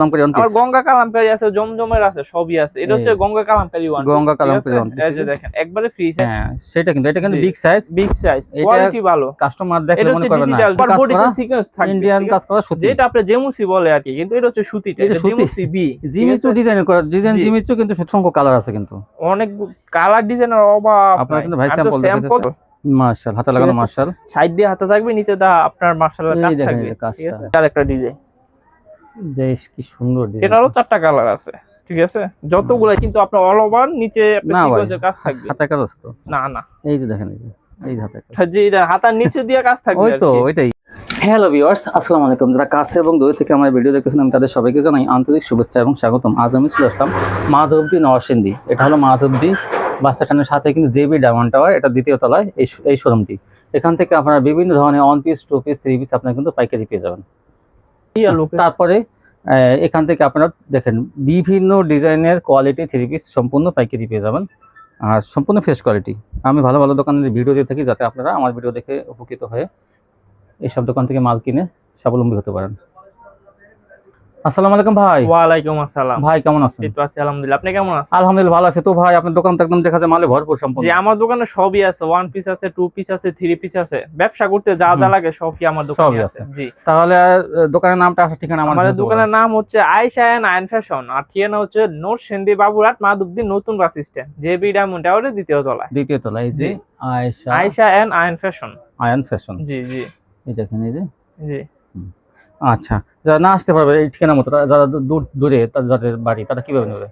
আমার গঙ্গা কালামকারী আছে, জমজমের আছে, সবই আছে। এটা হচ্ছে Ganga Kalamkari one, Ganga Kalamkari one piece. এই যে দেখেন একবারে ফ্রি সাইজ। হ্যাঁ সেটা কিন্তু এটা কিন্তু বিগ সাইজ, কোয়ালিটি ভালো। কাস্টমার দেখলে মনে করবে না ডিজিটাল বডিতে সিকোয়েন্স থাকবে, ইন্ডিয়ান কাজ করা সুতি, যেটা আপনি জেমুসি বলে আর কি, কিন্তু এটা হচ্ছে সুতিটা। এটা জেমুসি বি, জিমিচু ডিজাইন করা, ডিজাইন জিমিচু, কিন্তু সংখ্যক কালার আছে, কিন্তু অনেক কালার ডিজাইনের অভাব। আপনারা কিন্তু ভাই স্যাম্পল মাশাআল্লাহ, হাতে লাগানো মাশাআল্লাহ, সাইড দিয়ে হাতে থাকবে, নিচে দা আপনার মাশাআল্লাহ কাজ থাকবে, ঠিক আছে। আর একটা ডিজাইন, বেশ কি সুন্দর ডিজাইন, এটারও 4টা কালার আছে, ঠিক আছে। যতগুলো কিন্তু আপনার অল ওভার নিচে আপনার সিকোয়েন্সের কাজ থাকবে। হাতে কাজ আছে তো? না না, এই যে দেখেন, এই যে হাতে কাজ, জি এটা হাতার নিচে দিয়ে কাজ থাকবে, ওই তো ওইটাই। হ্যালো ভিউয়ার্স, আসসালামু আলাইকুম। যারা কাছে এবং দূর থেকে আমার ভিডিও দেখতেছেন, আমি তাদের সবাইকে জানাই আন্তরিক শুভেচ্ছা এবং স্বাগতম। আজ আমি চলে আসলাম মাধবদী নরসিংদী। এটা হলো মাধবদী বাস স্ট্যান্ডের সাথে কিন্তু জেবি ডায়মন্ড টাওয়ার, এটা দ্বিতীয় তলায় এই শোরুমটি। এখান থেকে আপনারা বিভিন্ন ধরনের 1 পিস 2 পিস 3 পিস আপনারা কিন্তু পাইকারি পেয়ে যাবেন। তারপরে এখান থেকে আপনারা দেখেন বিভিন্ন ডিজাইনের কোয়ালিটি 3 পিস সম্পূর্ণ পাইকারি পেয়ে যাবেন, আর সম্পূর্ণ ফ্রেশ কোয়ালিটি। আমি ভালো ভালো দোকানের ভিডিও দিয়ে থাকি, যাতে আপনারা আমার ভিডিও দেখে উপকৃত হয়ে এইসব দোকান থেকে মাল কিনে স্বাবলম্বী হতে পারেন। আসসালামু আলাইকুম ভাই। ওয়ালাইকুম আসসালাম ভাই, কেমন আছেন? এই তো আছি আলহামদুলিল্লাহ, আপনি কেমন আছেন? আলহামদুলিল্লাহ ভালো আছি। তো ভাই আপনার দোকান তো একদম দেখা যায় মালে ভরপুর সম্পূর্ণ। জি আমার দোকানে সবই আছে, 1 পিস আছে, 2 পিস আছে, 3 পিস আছে। ব্যবসা করতে যা যা লাগে সবই আমার দোকানে আছে। জি তাহলে দোকানের নামটা, আসার ঠিকানা? আমাদের দোকানের নাম হচ্ছে আয়েশা এন্ড আয়ন ফ্যাশন, আর ঠিকানা হচ্ছে নরসিংদী বাবুরহাট মাধবদী নতুন বাস স্ট্যান্ড, জেবি ডায়মন্ড টাওয়ারের দ্বিতীয় তলায়। দ্বিতীয় তলায় এই যে Ayesha and Ayan fashion. Ayan fashion, জি জি এই দেখেন, এই যে জি। আচ্ছা, যারা না আসতে পারবে এই ঠিকানা মতো, যারা দূরে যাদের বাড়ি, তারা কিভাবে নেবে?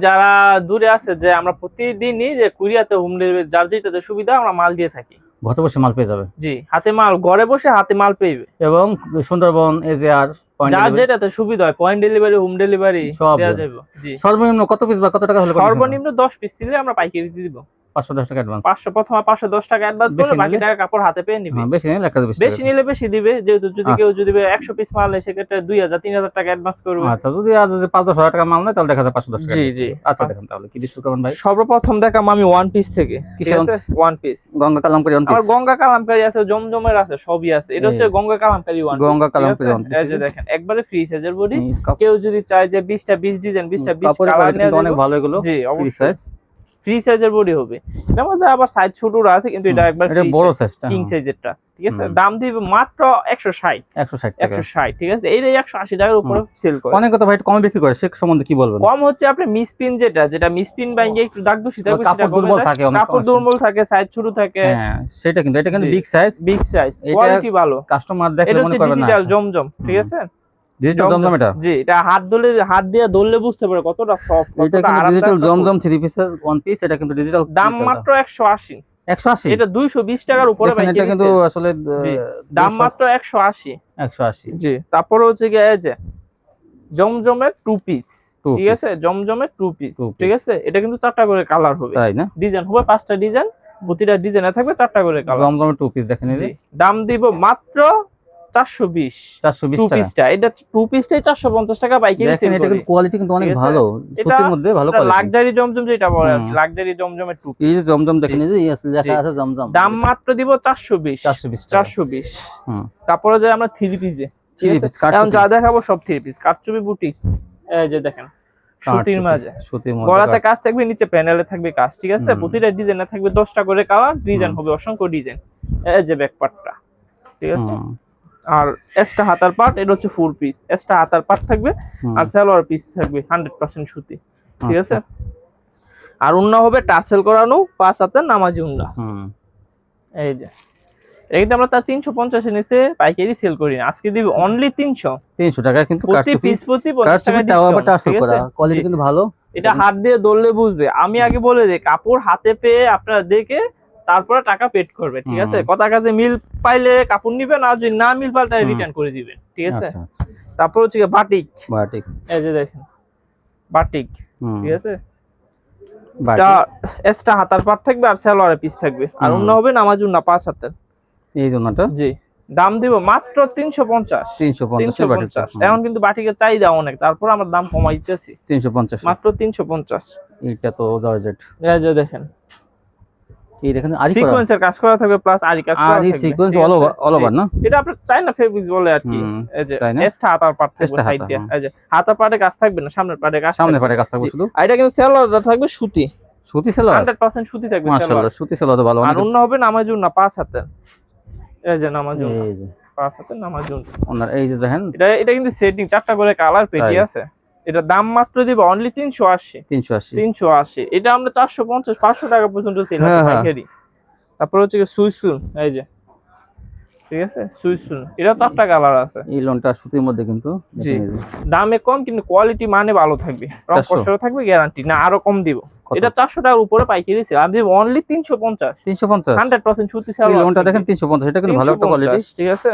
যারা দূরে আছে, যে আমরা প্রতিদিনই যে কুরিয়াতে হোম ডেলিভারি, যার যেটাতে সুবিধা আমরা মাল দিয়ে থাকি। ঘরে বসে মাল পেয়ে যাবে? জি হাতে মাল, ঘরে বসে হাতে মাল পেয়ে। এবং সুন্দরবন এজেআর যার যেটাতে সুবিধা হয়, পয়েন্ট ডেলিভারি, হোম ডেলিভারি সব দেওয়া যাবে। জি সর্বনিম্ন কত পিস বা কত টাকা হলে? সর্বনিম্ন 10 পিস দিলে আমরা পাইকারি দিয়ে দিব। 510 টাকা অ্যাডভান্স। 500 প্রথমে 510 টাকা অ্যাডভান্স করে, বাকি টাকা কাপড় হাতে পেয়ে নিবে। বেশি নিলে বেশি নিলে বেশি দিবে, যেহেতু যদি কেউ যদি 100 পিস মাল নেয় সেক্ষেত্রে 2000 3000 টাকা অ্যাডভান্স করবে। আচ্ছা, যদি 5-10 হাজার টাকা মাল নেয় তাহলে দেখা যায় 510 টাকা। জি জি। আচ্ছা দেখেন তাহলে কি ডিসকাউন্ট করবেন ভাই? সর্বপ্রথম দেখাম আমি 1 পিস থেকে, ঠিক আছে। 1 পিস গঙ্গা কালামকারী 1 পিস। আমার গঙ্গা কালামকারী আছে, জমজমের আছে, সবই আছে। এটা হচ্ছে গঙ্গা কালামকারী 1 পিস। গঙ্গা কালামকারী 1 পিস, এই যে দেখেন একবারে ফ্রি সাইজের বডি। কেউ যদি চায় যে 20টা 20 ডিজাইন, 20টা 20 কালার নেওয়া যাবে, অনেক ভালো এগুলো। জি অবশ্যই ফ্রি সাইজের বডি হবে। এটা মধ্যে আবার সাইজ ছোটরা আছে, কিন্তু এটা একবার এটা বড় সাইজটা, কিং সাইজেরটা, ঠিক আছে। দাম দিবে মাত্র 160 টাকা, 160, ঠিক আছে। এই 180 টাকার উপরে সেল করে। অনেক কথা ভাই কম বিক্রি করে, সে সম্বন্ধে কি বলবেন? কম হচ্ছে আপনি মিসপিন, যেটা মিসপিন বাইঙ্গে একটু দাগ দোষী থাকে, কাপড় দুর্বল থাকে, কাপড় দুর্বল থাকে, সাইজ ছোট থাকে। হ্যাঁ সেটা কিন্তু, এটা কিন্তু বিগ সাইজ, কোয়ালিটি ভালো। কাস্টমার দেখলে মনে করবে না। ডিজিটাল জমজম, ঠিক আছে। ডিজিটাল জমজম এটা? জি এটা হাত দিয়ে ধরলে বুঝতে পারে কতটা সফট, এটা কিন্তু ডিজিটাল জমজম 3 পিসের 1 পিস। এটা কিন্তু ডিজিটাল, দাম মাত্র 180। এটা 220 টাকার উপরে পাই। এটা কিন্তু আসলে দাম মাত্র 180। জি তারপরে হচ্ছে কি, এই যে জমজমের 2 পিস, ঠিক আছে। জমজমের 2 পিস, ঠিক আছে। এটা কিন্তু 4টা করে কালার হবে, তাই না? ডিজাইন হবে 5টা ডিজাইন, প্রতিটা ডিজাইনে থাকবে 4টা করে কালার। জমজমের 2 পিস দেখেন, এই যে দাম দিব মাত্র 420 টাকা। এটা 2 পিসটাই 450 টাকা পাইকারি সেল করি। এটা কিন্তু কোয়ালিটি কিন্তু অনেক ভালো, সুতির মধ্যে ভালো কোয়ালিটি। লাক্সারি জমজম যেটা বলে, লাক্সারি জমজমের 2 পিস। এই যে জমজম দেখেন, এই যে লেখা আছে জমজম। দাম মাত্র দিব 420। তারপরে যে আমরা 3 পিসে, ঠিক আছে। এখন যা দেখাবো সব 3 পিস কারচুপি বুটিক্স। এই যে দেখেন সুতির মাঝে, গলাতে কাজ থাকবে, নিচে প্যানেলে থাকবে কাজ, ঠিক আছে। প্রতিটা ডিজাইনে থাকবে 10টা করে কালার, ডিজাইন হবে অসংখ্য ডিজাইন। এই যে ব্যাক পার্টটা, ঠিক আছে। আর এক্সট্রা হাতার পার্ট, এটা হচ্ছে 4 পিস। এক্সট্রা হাতার পার্ট থাকবে, আর সালোয়ার পিস থাকবে 100% সুতি, ঠিক আছে। আর উন্না হবে টার্সেল করানো 5 হাতের নামাজি উন্না। এই যে এটা আমরা তার 350 এর নিচে পাইকারি সেল করি না, আজকে দিব অনলি 300 টাকা। কিন্তু পিস প্রতি 50 টাকা ডিসকাউন্ট। কোয়ালিটি কিন্তু ভালো। এটা হাত দিয়ে ধরলে বুঝবে। আমি আগে বলে দেই, কাপড় হাতে পেয়ে আপনারা দেখে তারপরে টাকা পেড করবে, ঠিক আছে। কথা কাজে মিল পাইলে কাপড় নিবেন, আর যদি না মিল পাইলে তাহলে রিটার্ন করে দিবেন, ঠিক আছে। তারপর হচ্ছে বাটিক। এই যে দেখেন বাটিক, ঠিক আছে। এটা এক্সট্রা হাতার পাট থাকবে, আর সালোয়ারের পিস থাকবে, আর অন্য হবে নামাজ উন্না 5 হাতের। এই জন্যটা জি দাম দিব মাত্র 350। এখন কিন্তু বাটিকের চাহিদা অনেক, তারপর আমরা দাম কমাই দিতেছি। 350 মাত্র 350। এটা তো জর্জেট। এই যে দেখেন এই দেখেন আরি করা সিকোয়েন্সের কাজ করা থাকবে প্লাস আরি কাজ করা থাকবে সিকোয়েন্স অল ওভার না এটা আপনার চায়না ফেব্রিক্স বলে আর কি এই যে এক্সট্রা হাতার পার্ট থাকবে সাইড দিয়ে এই যে হাতার পার্টে কাজ থাকবে না সামনের পার্টে কাজ থাকবে শুধু আর এটা কিন্তু সেলোয়ারটা থাকবে সুতি সেলোয়ার 100% সুতি থাকবে মাশাআল্লাহ সুতি সেলোয়ার তো ভালো আর অন্য হবে নামাজুন না 5 হাতের এই যে নামাজুন এই যে 5 হাতের নামাজুন ওনার এই যে দেখেন এটা কিন্তু সেটিং 4টা করে কালার পেটি আছে এটা দাম মাত্র দিব অনলি 380 এটা আমরা 450 500 টাকা পর্যন্ত সেল করতে পারি তারপর হচ্ছে সুইসুন এই যে ঠিক আছে সুইসুন এটা 4টা কালার আছে এই লোনটা সুতির মধ্যে কিন্তু জি দামে কম কিন্তু কোয়ালিটি মানে ভালো থাকবে রং কষানো থাকবে গ্যারান্টি না আরো কম দিব এটা 400 টাকার উপরে পাইকারি সেল আমি দিব অনলি 350 100% সুতি সেল এই লোনটা দেখেন 350 এটা কিন্তু ভালো একটা কোয়ালিটি ঠিক আছে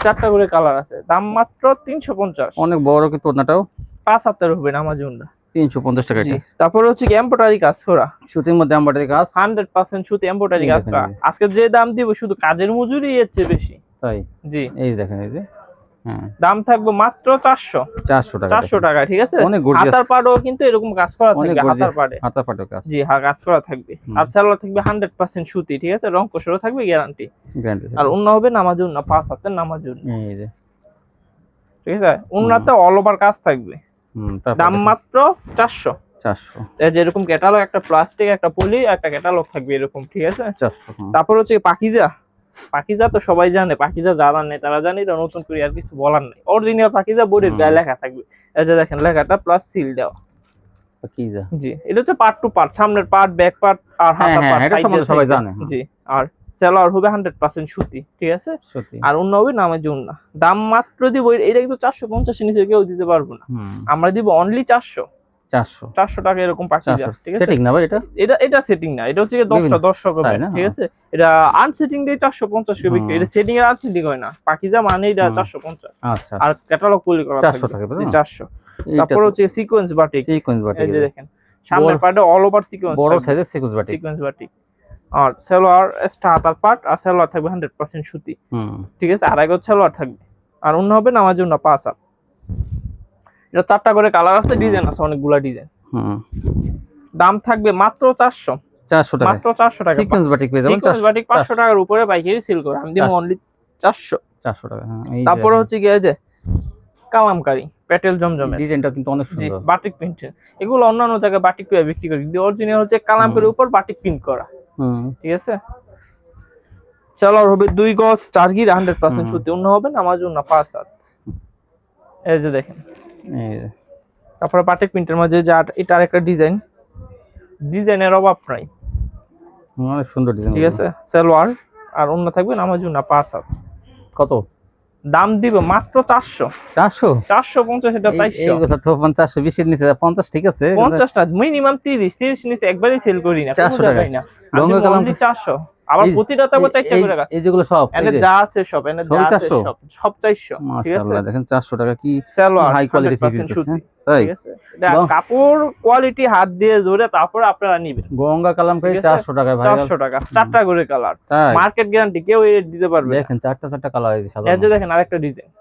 4টা করে কালার আছে দাম মাত্র 350 অনেক বড় কিন্তু ওনাটাও 5 হাতের হবে নামাজুনটা 350 টাকা এটা তারপর হচ্ছে কি এমব্রয়ডারি কাজ করা সুতির মধ্যে এমব্রয়ডারি কাজ 100% সুতি এমব্রয়ডারি কাজ করা আজকে যে দাম দিব শুধু কাজের মজুরি এর চেয়ে বেশি তাই জি এই দেখেন এই যে হ্যাঁ দাম থাকবে মাত্র 400 টাকা ঠিক আছে হাতার পাড়ও কিন্তু এরকম কাজ করা থাকবে হাতার পাড়ে কাজ জি হ্যাঁ কাজ করা থাকবে আর সালোয়ার থাকবে 100% সুতি ঠিক আছে রং কোশরও থাকবে গ্যারান্টি আর অন্য হবে নামাজুন না 5 হাতের নামাজুন এই যে ঠিক আছে অন্যতে অল ওভার কাজ থাকবে দাম মাত্র 400 এই যে এরকম ক্যাটালগ একটা প্লাস্টিক একটা পলি একটা ক্যাটালগ থাকবে এরকম ঠিক আছে 400 তারপর হচ্ছে পাকিজা তো সবাই জানে পাকিজা যারা নেই তারা জানে এটা নতুন করে আর কিছু বলার নেই অরিজিনাল পাকিজা বোর্ডের গায়ে লেখা থাকবে এই যে দেখেন লেখাটা প্লাস সিল দেওয়া পাকিজা জি এটা হচ্ছে পার্ট টু পার্ট সামনের পার্ট ব্যাক পার্ট আর হাতা পার্ট এটা সবাই জানে জি আর সেলোয়ার হবে 100% সুতি ঠিক আছে আর অন্য হবে নামের জন্য দাম মাত্র দিব এটা কিন্তু 450 নিচে কেউ দিতে পারবো না আমরা দিব অনলি 400 টাকা এরকম পাকিজা ঠিক আছে সেটিং না ভাই এটা সেটিং না এটা হচ্ছে 10টা 10 হবে ঠিক আছে এটা আনসেটিং দিয়ে 450 কে বিক্রি এটা সেটিং এর আনসেটিং হয় না পাকিজা মানে এটা 450 আচ্ছা আর ক্যাটালগ পলি করা 400 টাকা 400 তারপর হচ্ছে সিকোয়েন্স বাটিক এই যে দেখেন সামনের পার্টে অল ওভার সিকোয়েন্স বড় সাইজের সিকোয়েন্স বাটিক আর সেলোয়ার স্টার্টার পার্ট আর সেলোয়ার থাকবে 100% সুতি ঠিক আছে আড়াই গজ সেলোয়ার থাকবে আর অন্য হবে নামার জন্য 5 হাত এটা 4টা করে কালার আছে ডিজাইন আছে অনেকগুলা ডিজাইন দাম থাকবে মাত্র 400 টাকা মাত্র 400 টাকা সিকোয়েন্স বাটিক পেয়ে যাবেন সিকোয়েন্স বাটিক 500 টাকার উপরে পাইকারি সেল করে আমি দিব অনলি 400 টাকা তারপর হচ্ছে কি এই যে কালামকারী প্যাটেল জমজমের ডিজাইনটা কিন্তু অনেক সুন্দর বাটিক প্রিন্ট এগুলো অন্যান্য জায়গায় বাটিক করে বিক্রি করে কিন্তু অরিজিনাল হচ্ছে কালামকারীর উপর বাটিক প্রিন্ট করা ঠিক আছে সেলোয়ার হবে 2 গজ 4 গির 100% সুতি অন্য হবে নামাজ জন্য 5 হাত এই যে দেখেন তারপরে বাটিক প্রিন্টের মধ্যে যে এটা আরেকটা ডিজাইনের অভাব নাই অনেক সুন্দর ডিজাইন ঠিক আছে সেলোয়ার আর অন্য থাকবে নামাজ জন্য 5 হাত কত দাম দিব মাত্র 450 এটা 400 এই কথা তো 50 20 এর নিচে 50 ঠিক আছে 50 টা মিনিমাম 30 নিচে একবারই সেল করি না 400 টাকা না লঙ্গ কালাম 400 আবার প্রতিটা তো 4টা করে টাকা এই যেগুলো সব এনে যা আছে সব এনে যা আছে সব 400 ঠিক আছে মাশাআল্লাহ দেখেন 400 টাকা কি হাই কোয়ালিটি সুতি তাই এটা কাপড় কোয়ালিটি হাত দিয়ে ধরে তারপর আপনারা নেবেন গঙ্গা কালামকারী 400 টাকা ভাই 400 টাকা 4টা করে কালার মার্কেট গ্যারান্টি কেউ দিতে পারবে দেখেন 4টা কালার আছে সাদা এই যে দেখেন আরেকটা ডিজাইন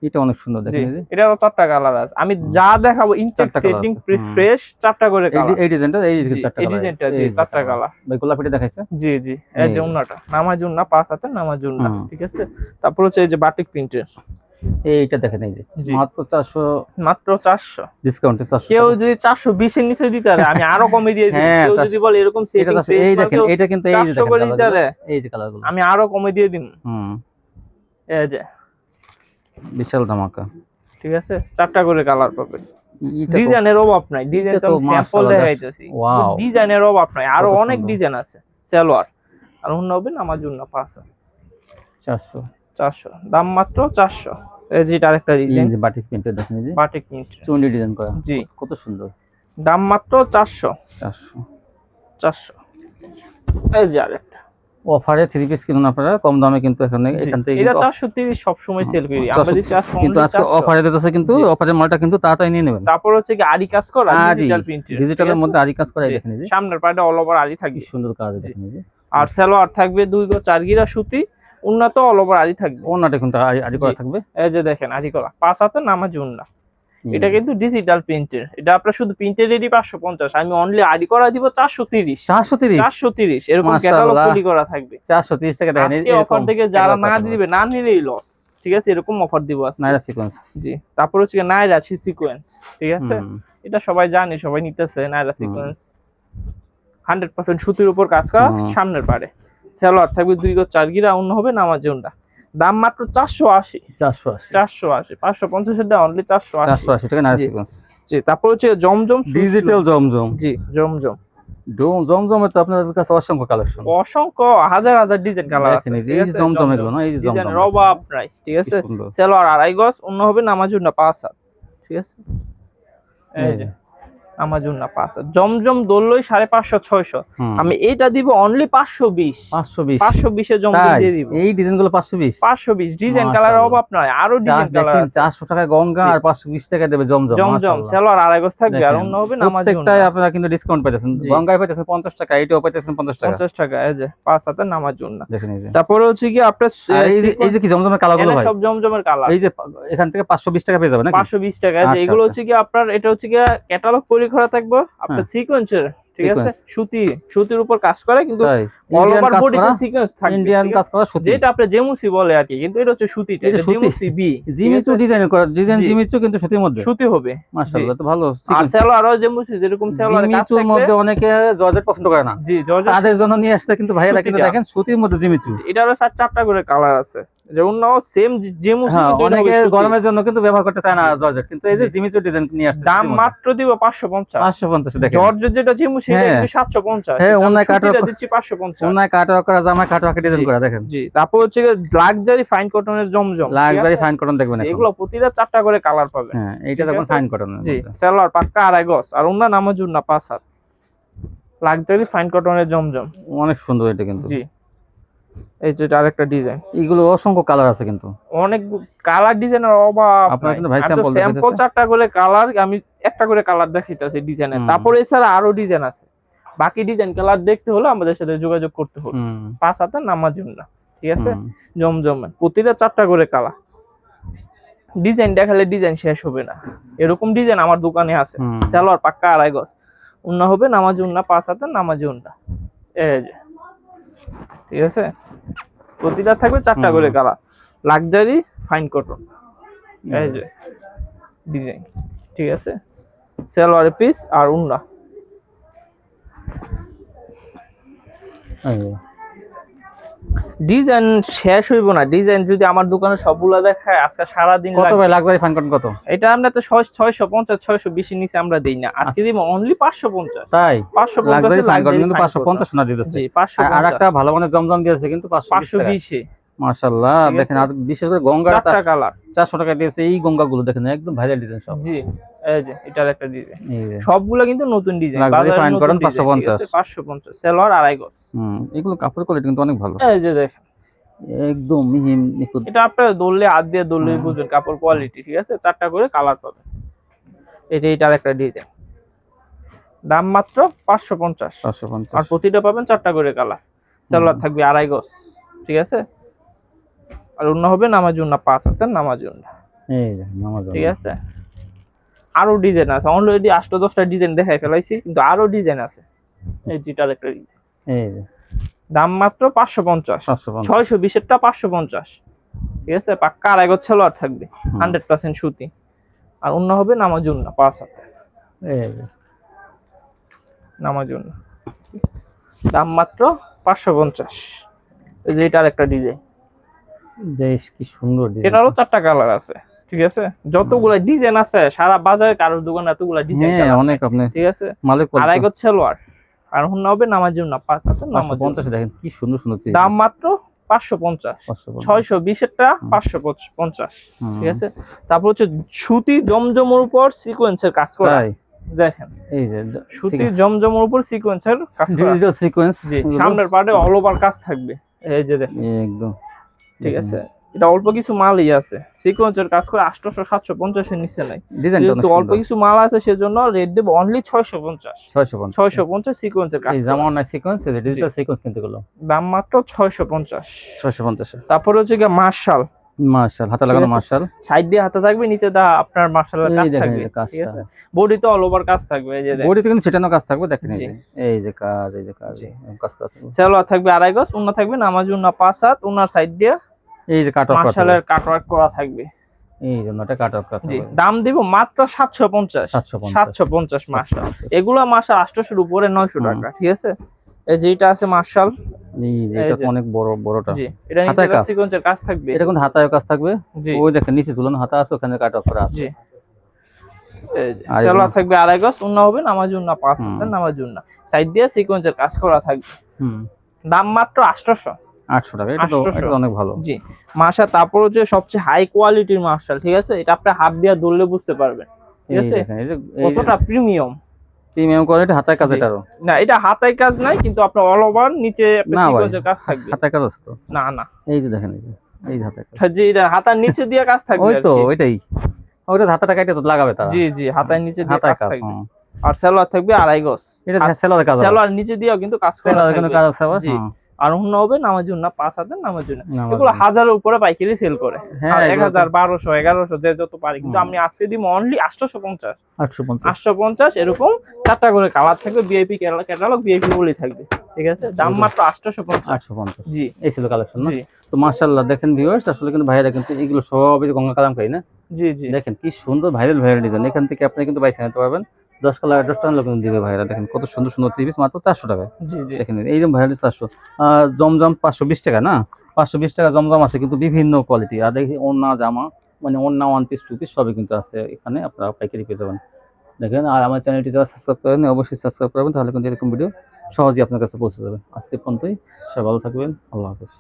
এটা অনেক সুন্দর দেখেন এটা 4টা কালার আছে আমি যা দেখাবো ইনটেক সেটিং ফ্রেশ 4টা করে কালার এই ডিজাইনটা 4টা জি 4টা কালার ভাই গোলাপিটা দেখাইছে জি এই যে ওন্নাটা নামাজ জন্য 5 হাতে নামাজ জন্য ঠিক আছে তারপর হচ্ছে এই যে বাটিক প্রিন্টের এইটা দেখেন এই যে মাত্র 400 ডিসকাউন্টে 400 কেউ যদি 420 এর নিচে দিতে পারে আমি আরো কমে দিয়ে দিই কেউ যদি বলে এরকম সেটিং এই দেখেন এটা কিন্তু এই যে 400 করে দিতে পারে এই যে কালারগুলো আমি আরো কমে দিয়ে দিই এই যে বিশাল ধামাকা ঠিক আছে 4টা করে কালার পাবেন ডিজাইনের অভাব নাই ডিজাইন তো স্যাম্পল দেখাইতেছি ডিজাইনের অভাব নাই আরো অনেক ডিজাইন আছে সালোয়ার আর অন্য হবে আমার জন্য 400 দাম মাত্র 400 এই যে আরেকটা ডিজাইন এই যে বাটিক প্রিন্টের দেখেন এই যে বাটিক প্রিন্ট চুন্ডি ডিজাইন করা জি কত সুন্দর দাম মাত্র 400 এই যে আরেকটা অফারে 3 পিস কিনুন আপনারা কম দামে কিন্তু এখান থেকে এটা 430 সব সময় সেল করি আমরা দিচ্ছি কিন্তু আজকে অফারে দিতেছে কিন্তু অফারের মালটা কিন্তু তাড়াতাড়ি নিয়ে নেবেন তারপর হচ্ছে কি আরি কাজ করা ডিজিটাল প্রিন্টের ডিজিটালের মধ্যে আরি কাজ করা দেখেন এই যে সামনের পাটে অল ওভার আরি থাকবে সুন্দর কাজ দেখেন এই যে আর সালোয়ার থাকবে 2 গজ 4 গিরা সুতি উন্নত অল ওভার আরি থাকবে ওন্নাটা কিন্তু আরি করা থাকবে এই যে দেখেন আরি করা 5 হাতে নামাজ উন্না এটা কিন্তু ডিজিটাল প্রিন্টের, এটা আপনার শুধু প্রিন্টের রেডি 550, আমি অনলি আইডি করা দিব 430 430 এরকম ক্যাটালগ তৈরি করা থাকবে। 430 টাকা দেখেন এই অফার থেকে যারা না দিবে, না নিলেই লস, ঠিক আছে, এরকম অফার দিব আজকে। নাইরা সিকোয়েন্স, জি, তারপর হচ্ছে নাইরা সিকোয়েন্স, ঠিক আছে, এটা সবাই জানে, সবাই নিতেছে নাইরা সিকোয়েন্স। 100% সুতির উপর কাজ করা, সামনের পারে সালোয়ার থাকবে 2 গজ 4 গিরা, অন্য হবে নামাজুন্ডা। দাম মাত্র 480 550 এর দাম অনলি 480 টাকা নাইরা সিকোয়েন্স। জি, তারপর হচ্ছে জমজম ডিজিটাল জমজম। জি, জমজম জমজমে তো আপনাদের কাছে অসংখ্য কালেকশন, অসংখ্য হাজার হাজার ডিজাইন কালার আছে। এই যে জমজম এগুলো না, এই যে জমজম রবাব নাই, ঠিক আছে, সালোয়ার 2.5 গজ, অন্য হবে নামাজুন্ডা 5 হাত, ঠিক আছে, এই যে নামাজুন্ডা 5 হাত। জমজম দোলই 550 600, আমি এইটা দিব অনলি 520 এর জমজম দিয়ে দিব। এই ডিজাইনগুলো 520 ডিজাইন কালার অভাব নাই, আরো ডিজাইন কালার আছে। 400 টাকা গঙ্গা আর 520 টাকা দেবে জমজম। সালোয়ার 2.5 গজ থাকবে, আর অন্য হবে নামাজুন্ডা। প্রত্যেকটাই আপনারা কিন্তু ডিসকাউন্ট পাইতেছেন, গঙ্গায় পাইতেছেন 50 টাকা, এইটাও পাইতেছেন 50 টাকা, এই যে 5 হাতের নামাজুন্ডা দেখেন। এই যে তারপর হচ্ছে কি আপনার এই যে কি জমজমের কালারগুলো ভাই, সব জমজমের কালার। এই যে এখান থেকে 520 টাকা পেয়ে যাবেন নাকি? 520 টাকা। যে এগুলো হচ্ছে কি আপনার, এটা হচ্ছে কি ক্যাটালগ তৈরি করা থাকবে আপনার সিকোয়েন্সের, ঠিক আছে, সুতির উপর কাজ করে, কিন্তু অল ওভার বডিতে সিকোয়েন্স থাকবে, ইন্ডিয়ান কাজ করা সুতি, যেটা আপনি জেমুসি বলে আর কি, কিন্তু এটা হচ্ছে সুতিটা, এটা জেমুসি বি, জিমিচু ডিজাইন করা, ডিজাইন জিমিচু কিন্তু সুতির মধ্যে, সুতি হবে মাশাআল্লাহ, তো ভালো। আর সালোয়ারও জেমুসি, যেরকম সালোয়ারের কাজ থাকবে, জিমিচুর মধ্যে অনেকে জর্জেট পছন্দ করে না, জি, জর্জেট তাদের জন্য নিয়ে আসছে, কিন্তু ভাইরা কিন্তু দেখেন সুতির মধ্যে জিমিচু, এটারও 4টা করে কালার আছে, যেমন নাও সেম জেমুসি, কিন্তু অনেকে গরমের জন্য কিন্তু ব্যবহার করতে চায় না জর্জেট, কিন্তু এই যে জিমিচু ডিজাইন নিয়ে আসছে। দাম মাত্র দিব 550 দেখেন। জর্জেট যেটা জেমুসি এটা কিন্তু 750, হ্যাঁ, ওনায় কাটওয়ার্ক দিচ্ছি 550, ওনায় কাটওয়ার্ক করা, জামা কাটওয়ার্ক ডিজাইন করা, দেখেন। জি, তারপর হচ্ছে লাক্সারি ফাইন কটনের জমজম, লাক্সারি ফাইন কটন দেখবেন, এগুলো প্রতিটা 4টা করে কালার পাবে। হ্যাঁ, এইটা দেখুন ফাইন কটন। জি, সালোয়ার পাক্কা 2.5 গজ, আর ওন্না নামাজুন্না 5 হাত, লাক্সারি ফাইন কটনের জমজম, অনেক সুন্দর এটা কিন্তু। জি, এই যে আরেকটা ডিজাইন, এগুলো অসংখ্য কালার আছে, কিন্তু অনেক কালার ডিজাইনের অভাব। আপনারা কিন্তু ভাই স্যাম্পল স্যাম্পল 4টা করে কালার, আমি একটা করে কালার দেখাইতাছি ডিজাইনের, তারপর এছাড়া আরো ডিজাইন আছে, বাকি ডিজাইন কালার দেখতে হলে আমাদের সাথে যোগাযোগ করতে হবে। 5 হাতের নামাজুন্না, ঠিক আছে, জমজম প্রতিটা 4টা করে কালার। ডিজাইন দেখালে ডিজাইন শেষ হবে না, এরকম ডিজাইন আমার দোকানে আছে। সালোয়ার পাক্কা 2.5 গজ, উন্না হবে নামাজুন্না 5 হাতের নামাজুন্না, এই যে, ঠিক আছে, প্রতিটা থাকবে 4টা করে কালার, লাক্সারি ফাইন কটন, এই যে ডিজাইন, ঠিক আছে, সালোয়ারের পিস আর উন্না। ডিজাইন শেষ হইব না, ডিজাইন যদি আমার দোকানে সবগুলো দেখায় আজকে সারা দিন কত ভাই লাক্সারি ফাইন কটন কত? এটা আমরা তো 650 620 এর নিচে আমরা দেই না, আজকে দিব অনলি 550। তাই 550 লাক্সারি ফাইন কটন কিন্তু 550 না দিতেছে। জি, 550। আর একটা ভালো মানের জমজম দিয়েছে কিন্তু 520 এ মাশাআল্লাহ, দেখেন, আর বিশেষ করে গঙ্গা 4টা কালার 400 টাকা দিয়েছে। এই গঙ্গাগুলো দেখেন একদম ভাইরাল ডিজাইন সব। জি, এই যে এটার একটা ডিজাইন, সবগুলো কিন্তু নতুন design, luxury fine cotton 550 salwar 2.5 গজ। এগুলো কাপড় কোয়ালিটি কিন্তু অনেক ভালো, এই যে দেখেন একদম মিহি নিখুঁত। এটা আপনারা দললে হাত দিয়ে দললে বুঝবেন কাপড় কোয়ালিটি, ঠিক আছে, 4টা করে কালার পাবেন। এটার একটা ডিজাইন, দাম মাত্র 550, আর প্রতিটা পাবেন 4টা করে কালার। সালোয়ার থাকবে 2.5 গজ, ঠিক আছে, আর অন্য হবে নামাজুন্না 5 হাতের নামাজুন্না, এই যে নামাজুন্না, ঠিক আছে। আরো ডিজাইন আছে, অলরেডি 8-10টা ডিজাইন দেখাই ফেলাইছি, কিন্তু আরো ডিজাইন আছে। এই যেটার একটা ডিজাইন, এই যে দাম মাত্র 550 620 এরটা 550, ঠিক আছে, পাক্কা 2.5 গজ সালোয়ার থাকবে, 100% সুতি, আর অন্য হবে নামাজুন্না 5 হাতে, এই যে নামাজুন্না, দাম মাত্র 550। এই যে এটার একটা ডিজাইন, বেশ কি সুন্দর ডিজাইন, এটারও 4টা কালার আছে, ঠিক আছে, যতগুলা ডিজাইন আছে সারা বাজারে কারোর দোকানে এতগুলা ডিজাইন অনেক, আপনি ঠিক আছে, মালিক 2.5 গজ সালোয়ার, আর অন্য হবে নামাজুন্না 5 হাতে নামাজুন্না, দেখেন কি সুন্দর সুন্দর, দাম মাত্র 550 620 এরটা 550, ঠিক আছে। তারপর হচ্ছে সুতি জমজমের উপর সিকোয়েন্সের কাজ করা, দেখেন, এই যে সুতি জমজমের উপর সিকোয়েন্সের কাজ করা, ডিজিটাল সিকোয়েন্স, জি, সামনের পার্টে অল ওভার কাজ থাকবে, এই যে দেখেন একদম, ঠিক আছে। এটা অল্প কিছু মালই আছে, সিকোয়েন্সের কাজ করে 800 750 এর নিচে নাই, কিন্তু অল্প কিছু মাল আছে, সেজন্য রেট দেব অনলি 650 সিকোয়েন্সের কাজ, এই যেমন না সিকোয়েন্স, এই ডিজিটাল সিকোয়েন্স কিনতে গেল দাম মাত্র 650। তারপর হচ্ছে কি মাশাআল্লাহ, হাতে লাগানো মাশাআল্লাহ। সাইড দিয়ে হাতে থাকবে, নিচে দা আপনার মাশাআল্লাহ কাজ থাকবে, ঠিক আছে। বডি তো অল ওভার কাজ থাকবে, এই যে দেখেন বডিতে কিন্তু সেটানো কাজ থাকবে, দেখেন এই যে কাজ, এই যে কাজ, কাজ কাজ। সালোয়ার থাকবে 2.5 গজ, ওন্না থাকবে নামাজ ওন্না 5 হাত, ওন্নার সাইড দিয়ে এই যে কাটওয়ার্ক, মাশাআল্লাহ কাটওয়ার্ক করা থাকবে, এই জন্যটা কাটওয়ার্ক করা থাকবে। দাম দিব মাত্র 750 মাশাআল্লাহ। এগুলা মাশাআল্লাহ 800 এর উপরে 900 টাকা, ঠিক আছে। এই যে এটা আছে মাশাআল্লাহ, এই যে এটা তো অনেক বড় বড়টা, জি এটা নিচে সিকোয়েন্সের কাজ থাকবে, এটা কিন্তু হাতায় কাজ থাকবে, ওই দেখেন নিচে ঝুলানো হাতা আছে, ওখানে কাটওয়ার্ক করা আছে, জি। সালোয়ার থাকবে 2.5 গজ, ওন্না হবে নামাজ ওন্না 5 হাত, নামাজ ওন্না সাইড দিয়ে সিকোয়েন্সের কাজ করা থাকবে। দাম মাত্র 800 টাকা, এটা তো অনেক ভালো, জি মাশাআল্লাহ। তারপর যে সবচেয়ে হাই কোয়ালিটির মাশাআল্লাহ, ঠিক আছে, এটা আপনি হাত দিয়ে ধরলে বুঝতে পারবেন, ঠিক আছে, কতটা প্রিমিয়াম কোয়ালিটি। হাতায় কাজ, এটারও না, এটা হাতায় কাজ নাই, কিন্তু আপনার অল ওভার নিচে সিকোয়েন্সের কাজ থাকবে। হাতায় কাজ আছে তো? না না, এই যে দেখেন, এই যে হাতায় কাজ, জি এটা হাতার নিচে দিয়ে কাজ থাকবে, ওই তো ওইটাই, ওইটা হাতাটা কেটে তো লাগাবে তারা, জি জি হাতার নিচে দিয়ে কাজ থাকবে। আর সালোয়ার থাকবে 2.5 গজ, এটা সালোয়ারের কাজ, সালোয়ার নিচে দিয়েও কিন্তু কাজ করা থাকবে, কিন্তু কাজ আছে আবার, জি। আর ওন্না হবে নামাজ ওন্না 5 হাতের, নামাজ ওন্না এগুলো 1000 এর উপরে পাইকারি সেল করে, 1000 1200 1100 যে যত পারি, কিন্তু আমি আজকে দিব অনলি 850 এরকম 4টা করে কালার থাকবে, ভিআইপি ক্যাটালগ, ভিআইপি বলি থাকবে, ঠিক আছে। দাম মাত্র 850, জি এই ছিল কালেকশন না। তো মাশাআল্লাহ দেখেন ভিউয়ার্স, আসলে কিন্তু ভাইরা কিন্তু এগুলো সবই গঙ্গা কালামকারী না, জি জি দেখেন কি সুন্দর ভাইরাল ডিজাইন, এখান থেকে আপনি কিন্তু বাইসে নিতে পারবেন। 10 কালার 10 টাকা লোক দিবে ভাইরা, দেখেন কত সুন্দর সুন্দর 3 পিস মাত্র 400 টাকায়, জি জি দেখেন এইরকম ভাইরাল 400। জমজম 520 টাকা না, 520 টাকা জমজম আছে, কিন্তু বিভিন্ন কোয়ালিটি। আর দেখি ওন্না জামা, মানে ওন্না 1 পিস 2 পিস সবই কিন্তু আছে এখানে, আপনারা পাইকারি পেয়ে যাবেন, দেখেন। আর আমার চ্যানেলটি যারা সাবস্ক্রাইব করেন অবশ্যই সাবস্ক্রাইব করবেন, তাহলে কিন্তু এরকম ভিডিও সহজেই আপনার কাছে পৌঁছে যাবে। আজকে পর্যন্তই, সবাই ভালো থাকবেন, আল্লাহ হাফেজ।